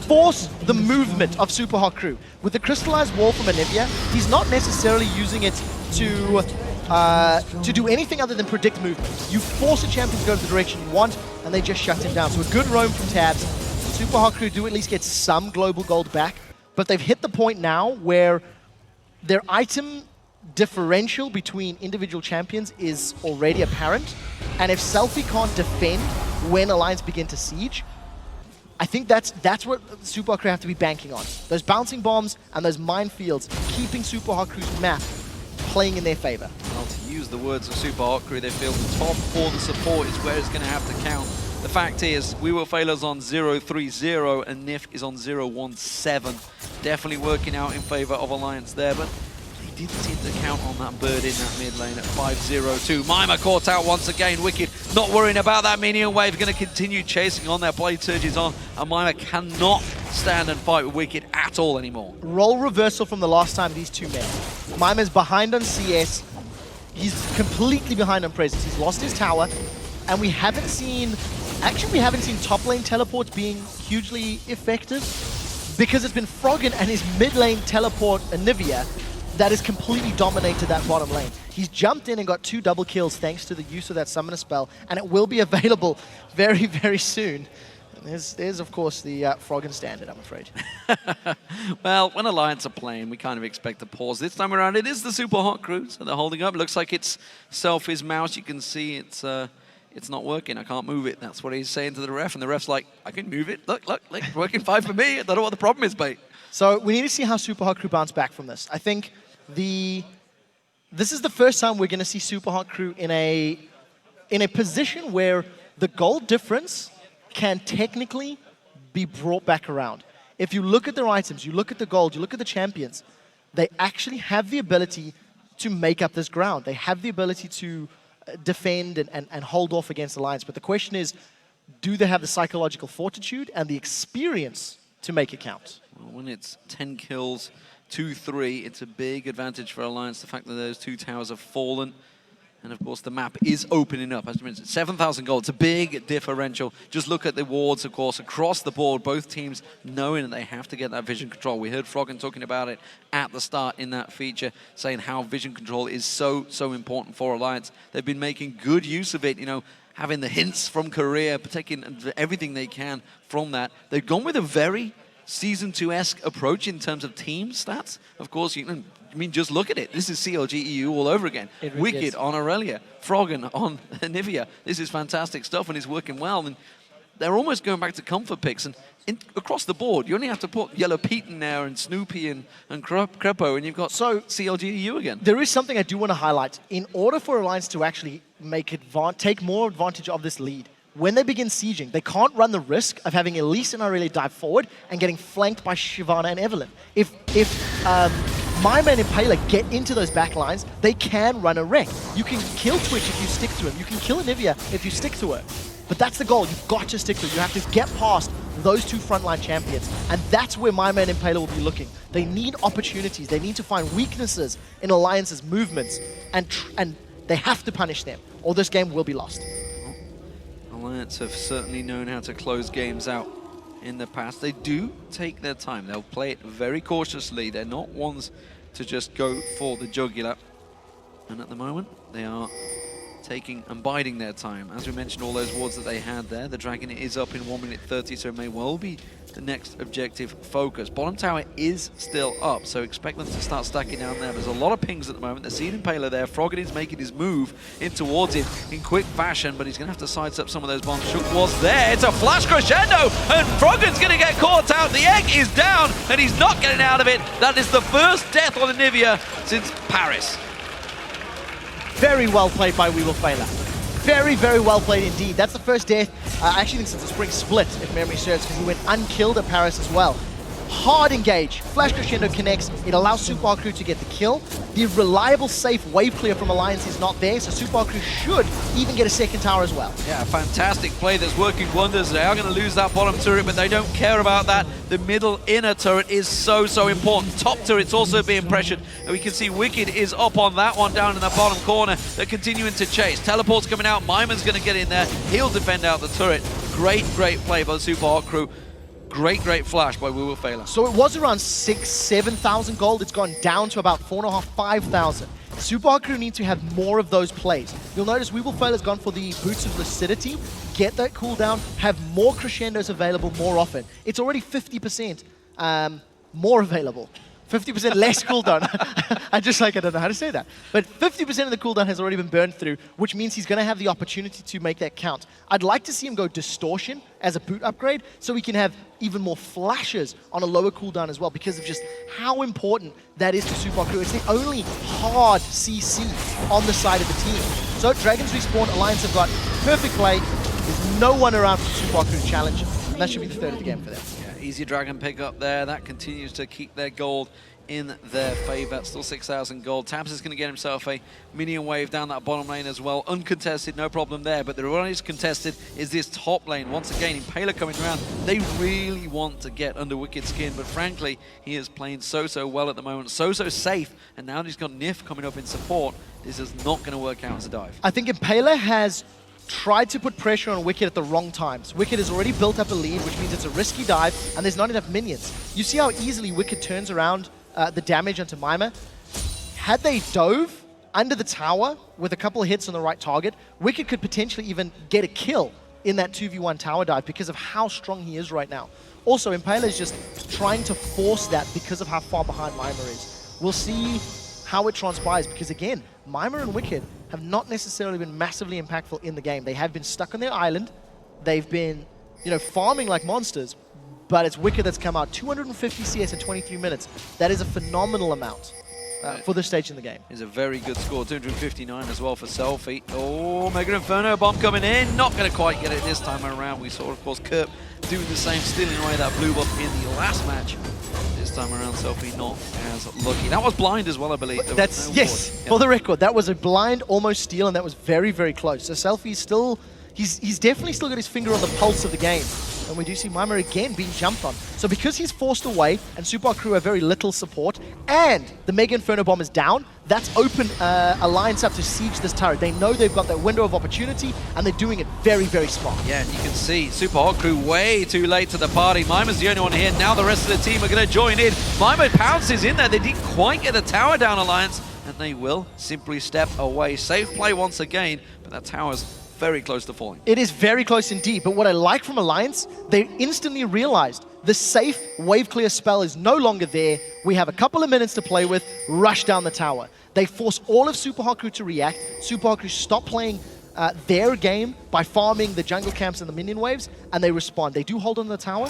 force the movement of Super Hot Crew. With the crystallized wall from Anivia, he's not necessarily using it to do anything other than predict movement. You force a champion to go to the direction you want, and they just shut him down. So a good roam from Tabs. Super Hot Crew do at least get some global gold back, but they've hit the point now where their item differential between individual champions is already apparent, and if Selfie can't defend when Alliance begin to siege, I think that's what Super Hot Crew have to be banking on. Those bouncing bombs and those minefields, keeping Super Hot Crew's map playing in their favor. Well, to use the words of Super Hot Crew, they feel the top or the support is where it's going to have to count. The fact is, We Will Fail's on 0-3-0 and Nif is on 0-1-7. Definitely working out in favor of Alliance there, but they did seem to count on that bird in that mid lane at 5-0-2. Mima caught out once again. Wicked not worrying about that minion wave, going to continue chasing on. Their blade surges on, and Mima cannot stand and fight with Wicked at all anymore. Role reversal from the last time these two met. Mima's behind on CS. He's completely behind on presence. He's lost his tower, and we haven't seen top lane teleports being hugely effective because it's been Froggen and his mid lane teleport Anivia that has completely dominated that bottom lane. He's jumped in and got 2 double kills thanks to the use of that summoner spell, and it will be available very soon. There's of course the Froggen standard, I'm afraid. Well, when Alliance are playing, we kind of expect a pause. This time around, it is the Super Hot Crew, so they're holding up. Looks like it's Selfie's mouse. You can see it's not working. I can't move it. That's what he's saying to the ref, and the ref's like, I can move it. Look, it's working fine for me. I don't know what the problem is, mate. So we need to see how Super Hot Crew bounce back from this. I think this is the first time we're going to see Super Hot Crew in a position where the gold difference can technically be brought back around. If you look at their items, you look at the gold, you look at the champions, they actually have the ability to make up this ground. They have the ability to defend and hold off against Alliance. But the question is, do they have the psychological fortitude and the experience to make it count? Well, when it's 10 kills, 2-3, it's a big advantage for Alliance. The fact that those 2 towers have fallen. And of course, the map is opening up. As you mentioned, 7,000 gold. It's a big differential. Just look at the wards, of course, across the board. Both teams knowing that they have to get that vision control. We heard Froggen talking about it at the start in that feature, saying how vision control is so important for Alliance. They've been making good use of it, you know, having the hints from Korea, taking everything they can from that. They've gone with a very Season 2-esque approach in terms of team stats. Of course, I mean, just look at it. This is CLG EU all over again. Really Wicked on Aurelia, Froggen on Anivia. This is fantastic stuff, and it's working well. And they're almost going back to comfort picks. And across the board, you only have to put Yellow Pete in there and Snoopy and Crepo, and you've got CLGU again. There is something I do want to highlight. In order for Alliance to actually take more advantage of this lead, when they begin sieging, they can't run the risk of having Elise and Aurelia dive forward and getting flanked by Shyvana and Evelyn. If Mima and Impaler get into those back lines, they can run a wreck. You can kill Twitch if you stick to him. You can kill Anivia if you stick to her. But that's the goal. You've got to stick to it. You have to get past those two frontline champions. And that's where Mima and Impaler will be looking. They need opportunities. They need to find weaknesses in Alliance's movements. And they have to punish them, or this game will be lost. Alliance have certainly known how to close games out in the past. They do take their time. They'll play it very cautiously. They're not ones to just go for the jugular. And at the moment, they are taking and biding their time. As we mentioned, all those wards that they had there, the Dragon is up in 1 minute 30, so it may well be the next objective focus. Bottom tower is still up, so expect them to start stacking down there. There's a lot of pings at the moment. They're seeing Impaler there. Froggen's making his move in towards him in quick fashion, but he's going to have to sidestep some of those bombs. Shook was there. It's a flash crescendo, and Froggen's going to get caught out. The egg is down, and he's not getting out of it. That is the first death on Anivia since Paris. Very well played by We Will Failure. Very, very well played indeed. That's the first death, I actually think, since the spring split, if memory serves, because he went unkilled at Paris as well. Hard engage. Flash Crescendo connects. It allows SUPA Crew to get the kill. The reliable, safe wave clear from Alliance is not there, so SUPA Crew should even get a second tower as well. Yeah, fantastic play that's working wonders. They are going to lose that bottom turret, but they don't care about that. The middle inner turret is so, so important. Top turret's also being pressured. And we can see Wicked is up on that one down in the bottom corner. They're continuing to chase. Teleport's coming out. Mimon's going to get in there. He'll defend out the turret. Great, great play by the SUPA Crew. Great, great flash by We Will Failure. So it was around 7,000 gold. It's gone down to about 4,500, 5,000. SUPA Crew need to have more of those plays. You'll notice We Will Failure has gone for the Boots of Lucidity. Get that cooldown, have more crescendos available more often. It's already 50% more available. 50% less cooldown. I don't know how to say that. But 50% of the cooldown has already been burned through, which means he's going to have the opportunity to make that count. I'd like to see him go Distortion as a boot upgrade, so we can have even more flashes on a lower cooldown as well, because of just how important that is to SUPA Crew. It's the only hard CC on the side of the team. So Dragons respawn, Alliance have got perfect play. There's no one around for SUPA Crew to challenge, and that should be the third of the game for them. Easy Dragon pick up there. That continues to keep their gold in their favor. Still 6,000 gold. Tabs is going to get himself a minion wave down that bottom lane as well. Uncontested, no problem there. But the one is contested is this top lane. Once again, Impaler coming around. They really want to get under Wicked skin, but frankly, he is playing so well at the moment. So safe. And now he's got Nif coming up in support. This is not going to work out as a dive. I think Impaler has tried to put pressure on Wicked at the wrong times. Wicked has already built up a lead, which means it's a risky dive, and there's not enough minions. You see how easily Wicked turns around the damage onto Mima? Had they dove under the tower with a couple of hits on the right target, Wicked could potentially even get a kill in that 2v1 tower dive because of how strong he is right now. Also, Impaler is just trying to force that because of how far behind Mima is. We'll see how it transpires, because again, Mima and Wicked have not necessarily been massively impactful in the game. They have been stuck on their island. They've been, farming like monsters, but it's Wicked that's come out. 250 CS in 23 minutes. That is a phenomenal amount for this stage in the game. Is a very good score. 259 as well for Selfie. Oh, Mega Inferno bomb coming in. Not going to quite get it this time around. We saw, of course, Kurt doing the same, stealing away that blue buff in the last match. This time around, Selfie not as lucky. That was blind as well, I believe. That's, yes, for the record, that was a blind almost steal, and that was very, very close. So Selfie's still, he's definitely still got his finger on the pulse of the game. And we do see Mima again being jumped on. So because he's forced away, and SUPA Crew have very little support, and the Mega Inferno bomb is down, that's opened Alliance up to siege this turret. They know they've got that window of opportunity, and they're doing it very, very smart. Yeah, and you can see SUPA Crew way too late to the party. Mima's the only one here. Now the rest of the team are going to join in. Mima pounces in there. They didn't quite get the tower down, Alliance, and they will simply step away. Safe play once again, but that tower's very close to falling. It is very close indeed, but what I like from Alliance, they instantly realized the safe wave clear spell is no longer there. We have a couple of minutes to play with, rush down the tower. They force all of SUPA Crew to react. SUPA Crew stop playing their game by farming the jungle camps and the minion waves, and they respond. They do hold on the tower,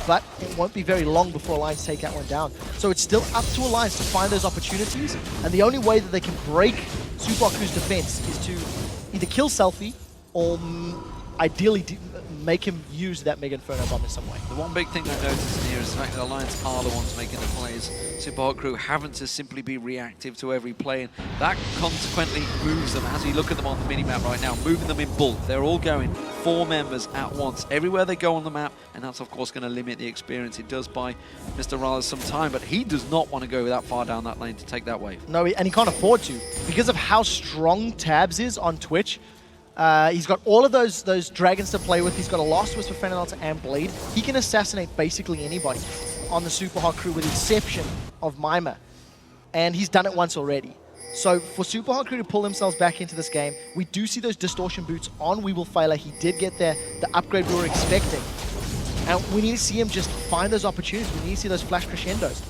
but it won't be very long before Alliance take that one down. So it's still up to Alliance to find those opportunities, and the only way that they can break SUPA Crew's defense is to either kill Selfie or ideally make him use that Mega Inferno Bomb in some way. The one big thing I noticed here is the fact that Alliance are the ones making the plays. SUPA Crew having to simply be reactive to every play, and that consequently moves them, as you look at them on the minimap right now, moving them in bulk. They're all going 4 members at once, everywhere they go on the map, and that's of course going to limit the experience. It does buy Mr. Rales some time, but he does not want to go that far down that lane to take that wave. No, and he can't afford to. Because of how strong Tabs is on Twitch, he's got all of those dragons to play with. He's got a Last Whisper, Fenalta, and Blade. He can assassinate basically anybody on the SUPA Crew with the exception of Mima. And he's done it once already. So for SUPA Crew to pull themselves back into this game, we do see those distortion boots on We Will Fail. He did get the upgrade we were expecting. And we need to see him just find those opportunities. We need to see those flash crescendos.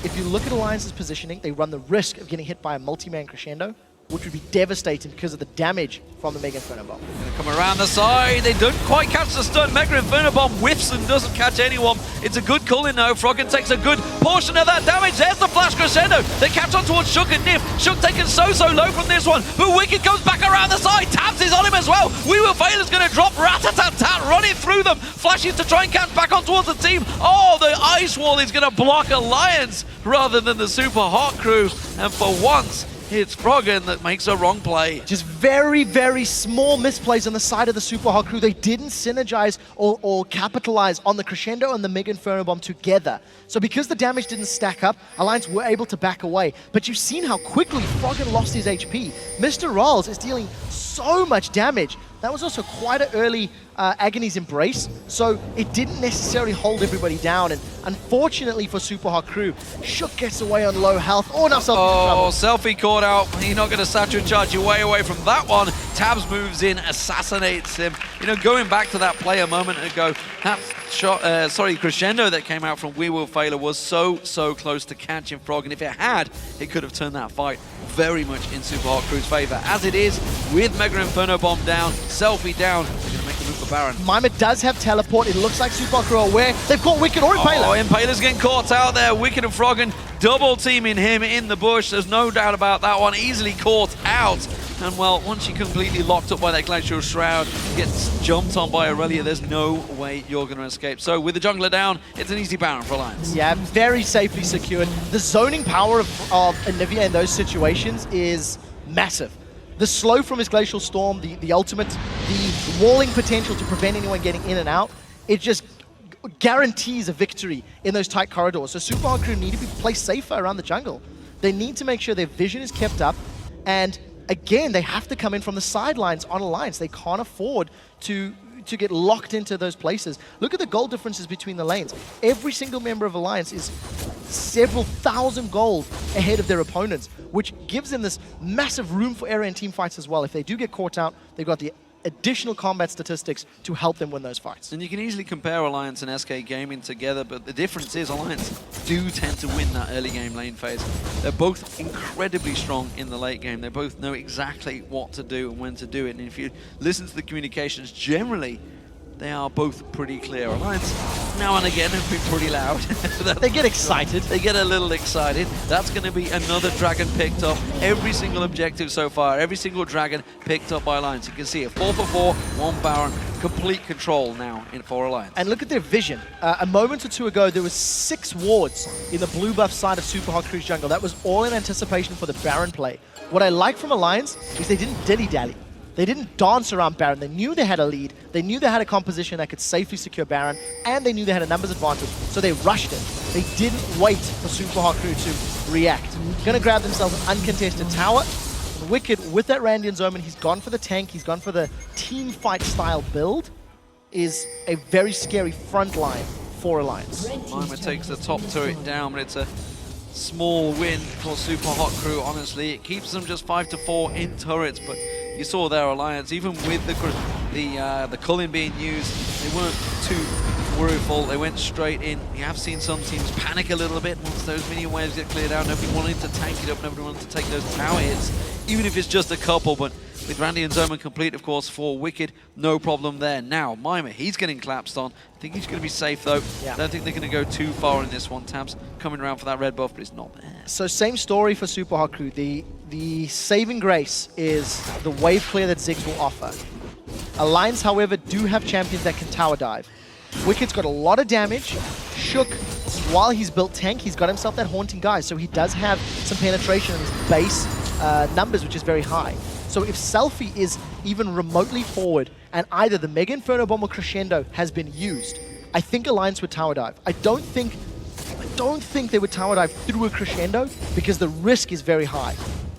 If you look at Alliance's positioning, they run the risk of getting hit by a multi-man crescendo, which would be devastating because of the damage from the Mega Inferno Bomb. Gonna come around the side, they don't quite catch the stun. Mega Inferno Bomb whiffs and doesn't catch anyone. It's a good call in though. Froggen takes a good portion of that damage. There's the flash crescendo. They catch on towards Shook and Nif. Shook taken so low from this one, but Wicked comes back around the side. Tabs is on him as well. We Will Fail is gonna drop Rat-a-tat-tat, running through them. Flashes to try and catch back on towards the team. Oh, the ice wall is gonna block Alliance rather than the SUPA Crew. And for once, it's Froggen that makes a wrong play. Just very, very small misplays on the side of the SUPA Crew. They didn't synergize or capitalize on the crescendo and the Mega Inferno Bomb together. So because the damage didn't stack up, Alliance were able to back away. But you've seen how quickly Froggen lost his HP. Mr. Rolls is dealing so much damage. That was also quite an early Agony's Embrace, so it didn't necessarily hold everybody down. And unfortunately for SUPA Crew, Shook gets away on low health. Oh, now Selfie in trouble. Selfie caught out. You're not going to satchel charge your way away from that one. Tabs moves in, assassinates him. You know, going back to that play a moment ago, that shot, crescendo that came out from We Will Fail was so close to catching Froggen. If it had, it could have turned that fight very much in SUPA Crew's favor. As it is, with Mega Inferno Bomb down, Selfie down, they're going to make the move for Baron. Mima does have teleport. It looks like SUPA Crew are aware. They've caught Wicked or Impaler. Oh, Impaler's getting caught out there. Wicked and Froggen double teaming him in the bush. There's no doubt about that one. Easily caught out. And well, once you're completely locked up by that Glacial Shroud, gets jumped on by Aurelia, there's no way you're going to escape. So with the jungler down, it's an easy Baron for Alliance. Yeah, very safely secured. The zoning power of Anivia in those situations is massive. The slow from his Glacial Storm, the ultimate, the walling potential to prevent anyone getting in and out, it just guarantees a victory in those tight corridors. So SUPA Crew need to be placed safer around the jungle. They need to make sure their vision is kept up, and again, they have to come in from the sidelines on Alliance. They can't afford to get locked into those places. Look at the gold differences between the lanes. Every single member of Alliance is several thousand gold ahead of their opponents, which gives them this massive room for error in team fights as well. If they do get caught out, they've got the additional combat statistics to help them win those fights. And you can easily compare Alliance and SK Gaming together, but the difference is Alliance do tend to win that early game lane phase. They're both incredibly strong in the late game. They both know exactly what to do and when to do it. And if you listen to the communications, generally, they are both pretty clear. Alliance, now and again, have been pretty loud. They get excited. They get a little excited. That's going to be another dragon picked up. Every single objective so far, every single dragon picked up by Alliance. You can see it, 4 for 4, 1 Baron. Complete control now for Alliance. And look at their vision. A moment or two ago, there was 6 wards in the blue buff side of SUPA Crew's jungle. That was all in anticipation for the Baron play. What I like from Alliance is they didn't dilly-dally. They didn't dance around Baron. They knew they had a lead. They knew they had a composition that could safely secure Baron, and they knew they had a numbers advantage, so they rushed it. They didn't wait for SUPA Crew to react. Gonna grab themselves an uncontested tower. Wicked, with that Randian's Omen, he's gone for the tank, he's gone for the team fight style build, is a very scary front line for Alliance. Mima takes the top turret down, but it's a small win for SUPA Crew, honestly. It keeps them just 5 to 4 in turrets, but you saw their Alliance, even with the culling being used, they weren't too worryful. They went straight in. You have seen some teams panic a little bit once those minion waves get cleared out. Nobody wanted to tank it up, nobody wanted to take those tower hits, even if it's just a couple. But with Randy and Zoman complete, of course, for Wicked. No problem there. Now, Mima, he's getting collapsed on. I think he's going to be safe, though. Yeah. I don't think they're going to go too far in this one. Tabs coming around for that red buff, but it's not there. So same story for Super Hot Crew. The saving grace is the wave clear that Ziggs will offer. Alliance, however, do have champions that can tower dive. Wicked's got a lot of damage. Shook, while he's built tank, he's got himself that Haunting Guy, so he does have some penetration in his base numbers, which is very high. So if Selfie is even remotely forward and either the Mega Inferno Bomb or Crescendo has been used, I think Alliance would tower dive. I don't think they would tower dive through a Crescendo because the risk is very high.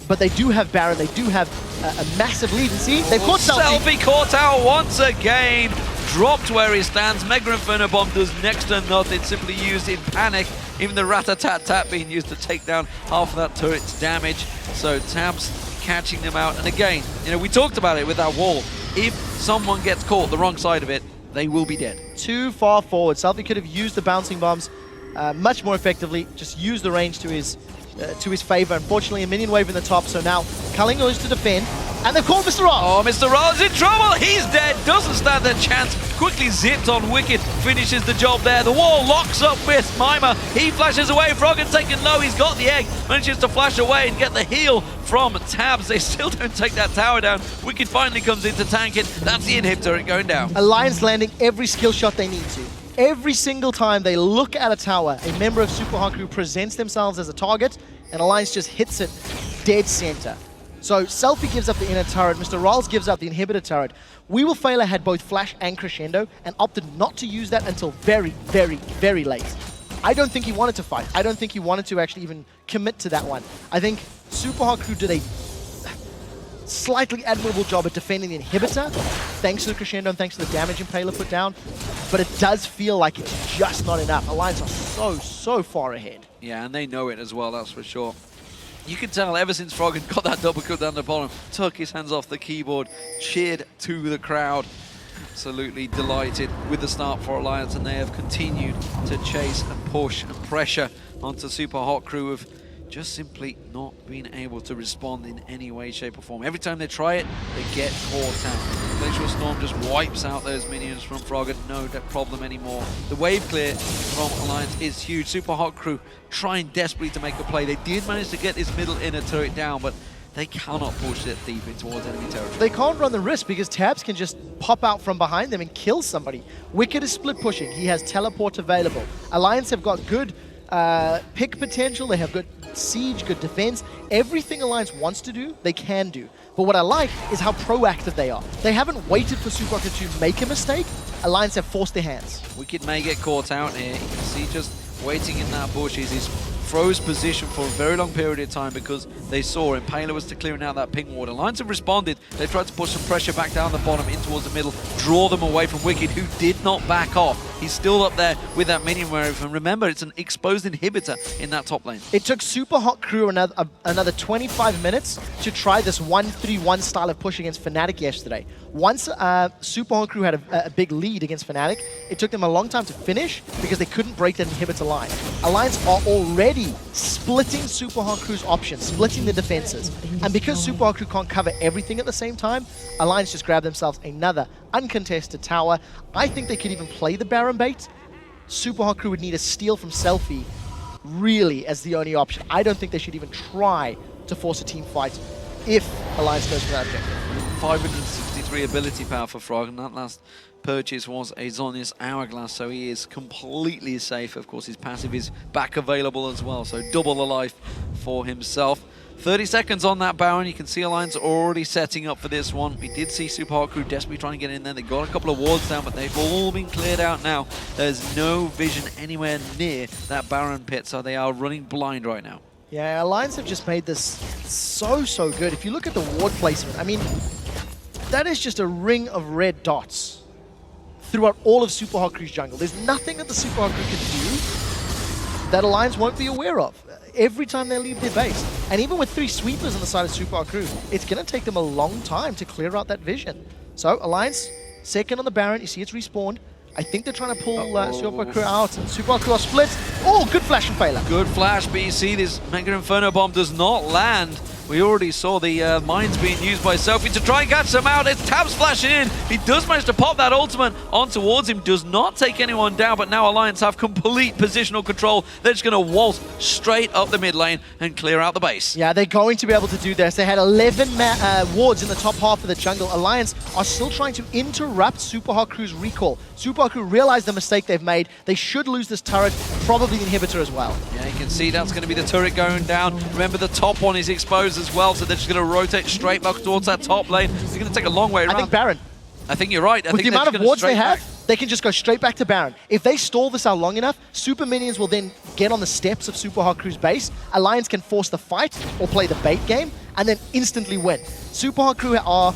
But they do have Baron, they do have a massive lead. And see, they've caught Selfie. Selfie caught out once again. Dropped where he stands. Mega Inferno Bomb does next to nothing. Simply used in panic. Even the Rat-a-tat-tat being used to take down half of that turret's damage. So Tabs catching them out. And again, you know, we talked about it with that wall. If someone gets caught the wrong side of it, they will be dead. Too far forward. Selfie could have used the bouncing bombs much more effectively. Just use the range to his favor. Unfortunately, a minion wave in the top. So now Culling goes to defend. And they've caught Mr. Roll. Oh, Mr. Roll is in trouble. He's dead. Doesn't stand a chance. Quickly zipped on Wicked. Finishes the job there. The wall locks up with Mima. He flashes away. Froggen taken low. He's got the egg. Manages to flash away and get the heal from Tabs. They still don't take that tower down. Wicked finally comes in to tank it. That's the inhib turret going down. Alliance landing every skill shot they need to. Every single time they look at a tower, a member of Super Hot Crew presents themselves as a target, and Alliance just hits it dead center. So Selfie gives up the inner turret, Mr. Rolls gives up the inhibitor turret. We Will Failure had both Flash and Crescendo and opted not to use that until very, very, very late. I don't think he wanted to fight. I don't think he wanted to actually even commit to that one. I think Super Hot Crew did a slightly admirable job at defending the inhibitor, thanks to the Crescendo and thanks to the damage Impaler put down, but it does feel like it's just not enough. Alliance are so far ahead. Yeah, and they know it as well, that's for sure. You can tell ever since Froggen got that double cut down the bottom, took his hands off the keyboard, cheered to the crowd. Absolutely delighted with the start for Alliance, and they have continued to chase and push and pressure onto Super Hot Crew of just simply not being able to respond in any way, shape or form. Every time they try it, they get caught out. Glacial Storm just wipes out those minions from Froggen. No problem anymore. The wave clear from Alliance is huge. Super Hot Crew trying desperately to make a play. They did manage to get this middle inner turret down, but they cannot push it deep in towards enemy territory. They can't run the risk because Tabs can just pop out from behind them and kill somebody. Wicked is split pushing. He has teleport available. Alliance have got good pick potential. They have good siege, good defense. Everything Alliance wants to do, they can do. But what I like is how proactive they are. They haven't waited for Super Hot Crew to make a mistake. Alliance have forced their hands. Wicked may get caught out here. You can see just waiting in that bush is his froze position for a very long period of time because they saw Impaler was to clearing out that ping ward. Alliance have responded. They tried to push some pressure back down the bottom in towards the middle, draw them away from Wicked, who did not back off. He's still up there with that minion wave, and remember, it's an exposed inhibitor in that top lane. It took Super Hot Crew another 25 minutes to try this 1-3-1 style of push against Fnatic yesterday. Once Super Hot Crew had a big lead against Fnatic, it took them a long time to finish because they couldn't break that inhibitor line. Alliance are already splitting Super Hot Crew's options, splitting the defenses. And because Super Hot Crew can't cover everything at the same time, Alliance just grabbed themselves another uncontested tower. I think they could even play the Baron bait. Super Hot Crew would need a steal from Selfie really as the only option. I don't think they should even try to force a team fight if Alliance goes for that objective. 563 ability power for Frog, and that last purchase was a Zhonya's Hourglass, so he is completely safe. Of course, his passive is back available as well, so double the life for himself. 30 seconds on that Baron. You can see Alliance already setting up for this one. We did see Super Hot Crew desperately trying to get in there. They got a couple of wards down, but they've all been cleared out now. There's no vision anywhere near that Baron pit, so they are running blind right now. Yeah, Alliance have just made this so good. If you look at the ward placement, I mean, that is just a ring of red dots throughout all of Super Hot Crew's jungle. There's nothing that the Super Hot Crew can do that Alliance won't be aware of every time they leave their base. And even with 3 sweepers on the side of Super Hot Crew, it's going to take them a long time to clear out that vision. So Alliance, second on the Baron. You see it's respawned. I think they're trying to pull Super Hot Crew out. And Super Hot Crew are split. Oh, good flash and failure. Good flash, but you see this Mega Inferno Bomb does not land. We already saw the mines being used by Selfie to try and catch them out. It's Tabs flashing in. He does manage to pop that ultimate on towards him. Does not take anyone down, but now Alliance have complete positional control. They're just going to waltz straight up the mid lane and clear out the base. Yeah, they're going to be able to do this. They had 11 wards in the top half of the jungle. Alliance are still trying to interrupt Super Hot Crew's recall. Super Hot Crew realize the mistake they've made. They should lose this turret, probably the inhibitor as well. Yeah, you can see that's going to be the turret going down. Remember, the top one is exposed as well, so they're just going to rotate straight back towards that top lane. They're going to take a long way around. I think Baron. I think you're right. With the amount of wards they have, they can just go straight back to Baron. If they stall this out long enough, Super Minions will then get on the steps of Super Hot Crew's base. Alliance can force the fight or play the bait game and then instantly win. Super Hot Crew are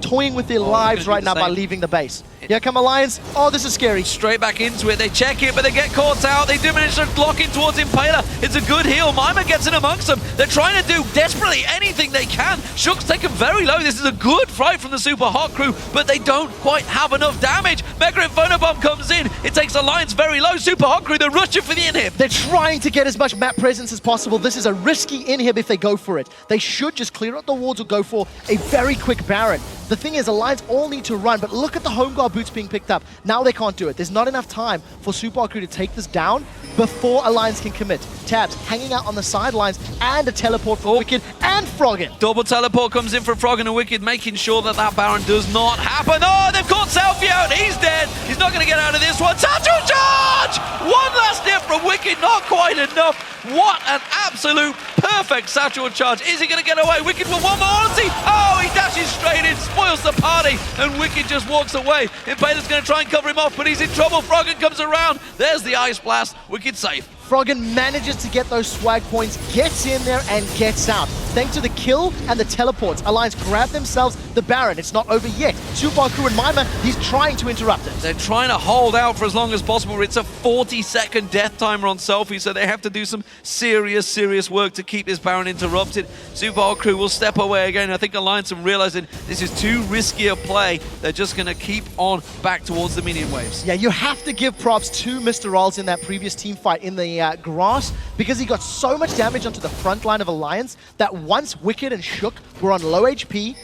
toying with their lives right now by leaving the base. Here come Alliance. Oh, this is scary. Straight back into it. They check it, but they get caught out. They do manage to lock in towards Impaler. It's a good heal. Mima gets in amongst them. They're trying to do desperately anything they can. Shook's taken very low. This is a good fight from the Super Hot Crew, but they don't quite have enough damage. Mega Inferno Bomb comes in. It takes Alliance very low. Super Hot Crew, they're rushing for the inhib. They're trying to get as much map presence as possible. This is a risky inhib if they go for it. They should just clear out the wards or go for a very quick Baron. The thing is, Alliance all need to run, but look at the home guard boots being picked up. Now they can't do it. There's not enough time for Super Hot Crew to take this down before Alliance can commit. Tabs hanging out on the sidelines and a teleport for Wicked and Froggen. Double teleport comes in for Froggen and Wicked, making sure that that Baron does not happen. Oh, they've caught Selfie out. He's dead. He's not going to get out of this one. Satchel charge! One last hit from Wicked, not quite enough. What an absolute perfect satchel charge. Is he going to get away? Wicked with one more ulti. Oh, he dashes straight in, spoils the party, and Wicked just walks away. Impaler's going to try and cover him off, but he's in trouble. Froggen comes around. There's the Ice Blast. Wicked safe. Froggen manages to get those swag points, gets in there and gets out. Thanks to the kill and the teleports, Alliance grab themselves the Baron. It's not over yet. Super Hot Crew and Mima, he's trying to interrupt it. They're trying to hold out for as long as possible. It's a 40-second death timer on Selfie, so they have to do some serious work to keep this Baron interrupted. Super Hot Crew will step away again. I think Alliance are realizing this is too risky a play. They're just going to keep on back towards the minion waves. Yeah, you have to give props to Mr. Rolls in that previous team fight in the grass, because he got so much damage onto the front line of Alliance that once Wicked and Shook were on low HP,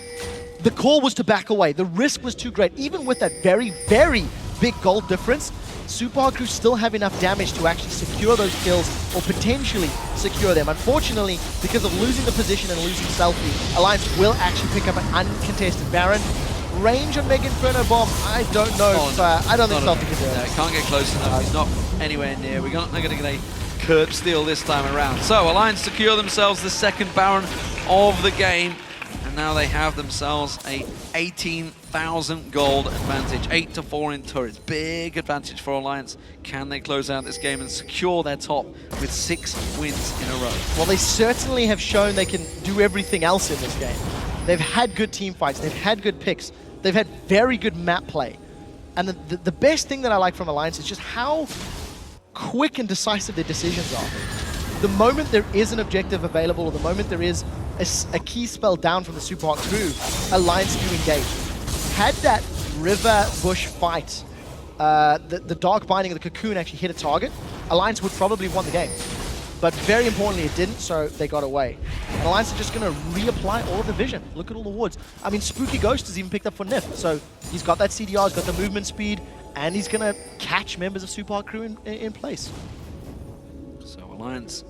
the call was to back away. The risk was too great. Even with that very big gold difference, Super Hot Crew still have enough damage to actually secure those kills or potentially secure them. Unfortunately, because of losing the position and losing Selfie, Alliance will actually pick up an uncontested Baron. Range on Mega Inferno Bomb, I don't know if, I don't think Selfie can do it. No, can't get close enough. He's not anywhere near. We're not going to get a curb steal this time around. So Alliance secure themselves the second Baron of the game, and now they have themselves a 18,000 gold advantage, 8-4 in turrets. Big advantage for Alliance. Can they close out this game and secure their top with 6 wins in a row? Well, they certainly have shown they can do everything else in this game. They've had good team fights, they've had good picks, they've had very good map play. And the best thing that I like from Alliance is just how quick and decisive their decisions are. The moment there is an objective available, or the moment there is a key spell down from the Super Hot Crew, Alliance do engage. Had that river bush fight, the Dark Binding of the Cocoon actually hit a target, Alliance would probably have won the game. But very importantly, it didn't, so they got away. And Alliance are just going to reapply all of the vision. Look at all the wards. I mean, Spooky Ghost is even picked up for Nif, so he's got that CDR, he's got the movement speed, and he's going to catch members of Super Hot Crew in place. So Alliance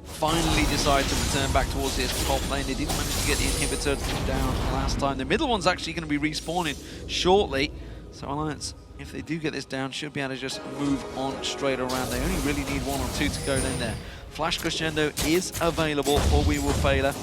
finally decide to return back towards this top lane. They didn't manage to get the inhibitor down last time. The middle one's actually going to be respawning shortly. So Alliance, if they do get this down, should be able to just move on straight around. They only really need 1 or 2 to go in there. Flash Crescendo is available for We Will Failure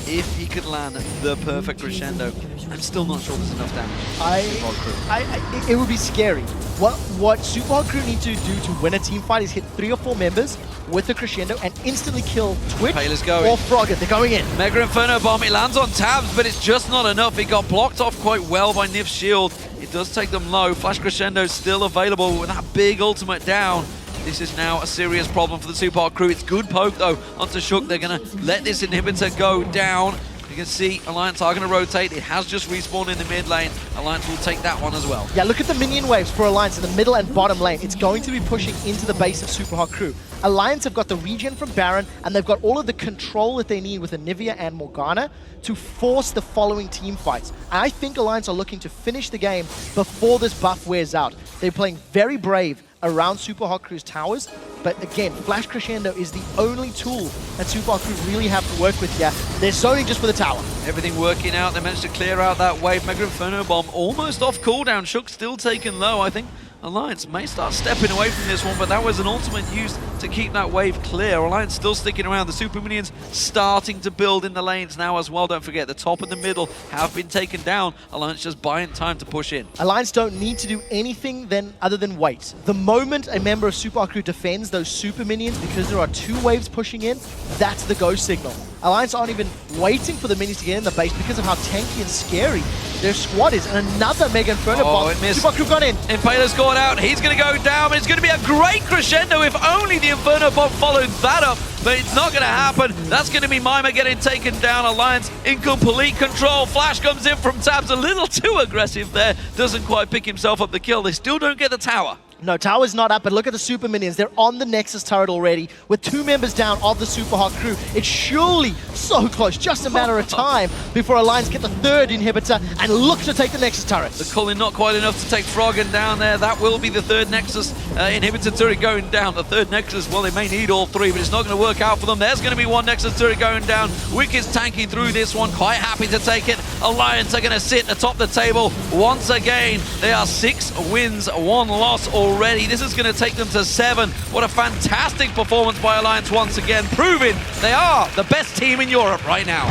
if he could land the perfect crescendo. I'm still not sure there's enough damage. It would be scary. What Super Hot Crew need to do to win a team fight is hit 3 or 4 members with the crescendo and instantly kill Twitch or Froggen. They're going in. Mega Inferno Bomb, it lands on Tabs, but it's just not enough. It got blocked off quite well by Nif's shield. It does take them low. Flash Crescendo is still available with that big ultimate down. This is now a serious problem for the Super Hot Crew. It's good poke though onto Shook. They're going to let this inhibitor go down. You can see Alliance are going to rotate. It has just respawned in the mid lane. Alliance will take that one as well. Yeah, look at the minion waves for Alliance in the middle and bottom lane. It's going to be pushing into the base of Super Hot Crew. Alliance have got the regen from Baron, and they've got all of the control that they need with Anivia and Morgana to force the following team fights. I think Alliance are looking to finish the game before this buff wears out. They're playing very brave around Super Hot Crew's towers, but again, Flash Crescendo is the only tool that Super Hot Crew really have to work with here. They're zoning just for the tower. Everything working out. They managed to clear out that wave. Mega Inferno Bomb almost off cooldown. Shook still taken low. I think Alliance may start stepping away from this one, but that was an ultimate used to keep that wave clear. Alliance still sticking around. The Super Minions starting to build in the lanes now as well. Don't forget, the top and the middle have been taken down. Alliance just buying time to push in. Alliance don't need to do anything then other than wait. The moment a member of Super Hot Crew defends those Super Minions, because there are 2 waves pushing in, that's the go signal. Alliance aren't even waiting for the minions to get in the base because of how tanky and scary their squad is. And another Mega Inferno bomb. It missed. Super Hot Crew got in. Impaler's gone out. He's going to go down. It's going to be a great crescendo if only the Inferno bomb followed that up. But it's not going to happen. That's going to be Mima getting taken down. Alliance in complete control. Flash comes in from Tabs, a little too aggressive there. Doesn't quite pick himself up the kill. They still don't get the tower. No, tower's not up, but look at the Super Minions. They're on the Nexus turret already with 2 members down of the Super Hot Crew. It's surely so close, just a matter of time before Alliance get the 3rd inhibitor and look to take the Nexus turret. The culling not quite enough to take Froggen down there. That will be the 3rd Nexus inhibitor turret going down. The 3rd Nexus, well, they may need all 3, but it's not going to work out for them. There's going to be 1 Nexus turret going down. Wicked's tanking through this one, quite happy to take it. Alliance are going to sit atop the table once again. They are 6 wins, 1 loss already. This is going to take them to 7. What a fantastic performance by Alliance once again, proving they are the best team in Europe right now.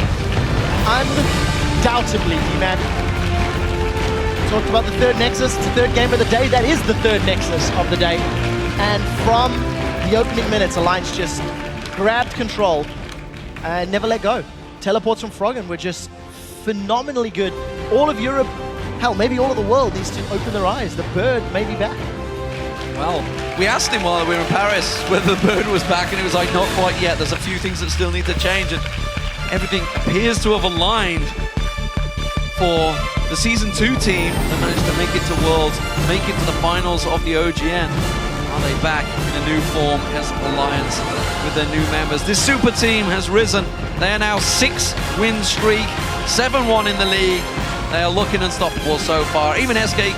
Undoubtedly, man. Talked about the 3rd Nexus. It's the 3rd game of the day. That is the 3rd Nexus of the day. And from the opening minutes, Alliance just grabbed control and never let go. Teleports from Froggen were just phenomenally good. All of Europe, hell, maybe all of the world needs to open their eyes. The bird may be back. Well, we asked him while we were in Paris whether the bird was back, and he was like, not quite yet. There's a few things that still need to change, and everything appears to have aligned for the Season 2 team that managed to make it to Worlds, make it to the finals of the OGN. Are they back in a new form as Alliance with their new members? This super team has risen. They are now 6-win streak, 7-1 in the league. They are looking unstoppable so far. Even SK